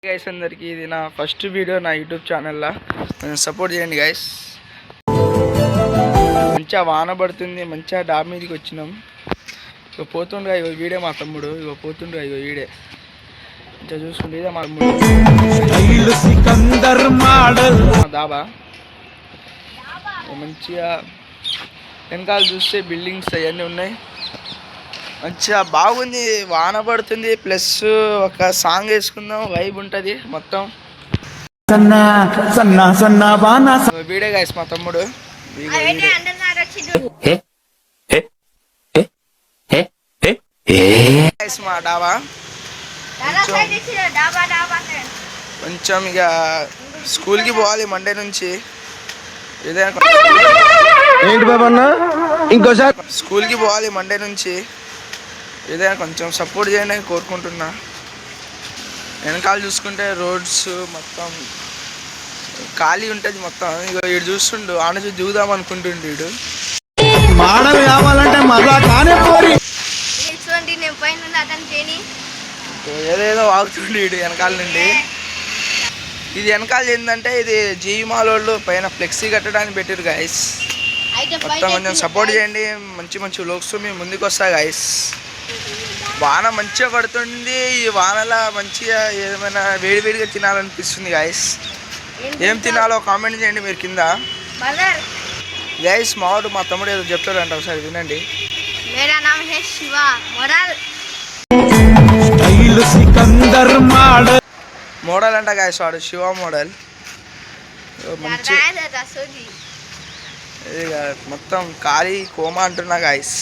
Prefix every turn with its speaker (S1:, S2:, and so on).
S1: Guys అందరికి ఇది నా ఫస్ట్ వీడియో నా యూట్యూబ్ ఛానల్లో సపోర్ట్ చేయండి గైస్. మంచిగా వాన పడుతుంది, మంచిగా డాబా మీదకి వచ్చినాం. ఇక పోతుండగా ఇగో వీడే మా తమ్ముడు, ఇగో పోతుండగా ఇగో వీడే ఇంకా చూసుకుంటే ఇదే మా తమ్ముడు డాబా. మంచిగా వెనకాల చూస్తే బిల్డింగ్స్ అవన్నీ ఉన్నాయి, మంచిగా బాగుంది. వాన పడుతుంది, ప్లస్ ఒక సాంగ్ వేసుకుందాం, వైబ్ ఉంటుంది మొత్తం. వీడే గైస్ మా తమ్ముడు, మా డాబా. కొంచెం ఇక స్కూల్కి పోవాలి మండే నుంచి. ఏదైనా ఇంకోసారి స్కూల్కి పోవాలి మండే నుంచి. ఏదైనా కొంచెం సపోర్ట్ చేయండి అని కోరుకుంటున్నా. వెనకాల చూసుకుంటే రోడ్స్ మొత్తం ఖాళీ ఉంటుంది మొత్తం. ఇక వీడు చూస్తుండు, ఆన చూసి దిగుదాం అనుకుంటుండు వీడు. ఏదేదో వాగుతుండు వీడు వెనకాల నుండి. ఇది వెనకాల ఏంటంటే ఇది జీవిమాల్ వాళ్ళు పైన ఫ్లెక్సీ కట్టడానికి పెట్టారు గైస్. మొత్తం కొంచెం సపోర్ట్ చేయండి, మంచి మంచి వ్లాగ్స్ మేము ముందుకు వస్తా గైస్. వాన మంచిగా పడుతుంది, ఈ వానలా మంచిగా ఏమైనా వేడివేడిగా తినాలనిపిస్తుంది గైస్. ఏం తినాలో కామెంట్ చేయండి మీరు కింద గైస్. మావాడు మా తమ్ముడు ఏదో చెప్తాడంట, ఒకసారి వినండి. మోడల్ అంట గైస్, వాడు శివ మోడల్. మంచి మొత్తం ఖాళీ కోమా అంటున్నా గైస్.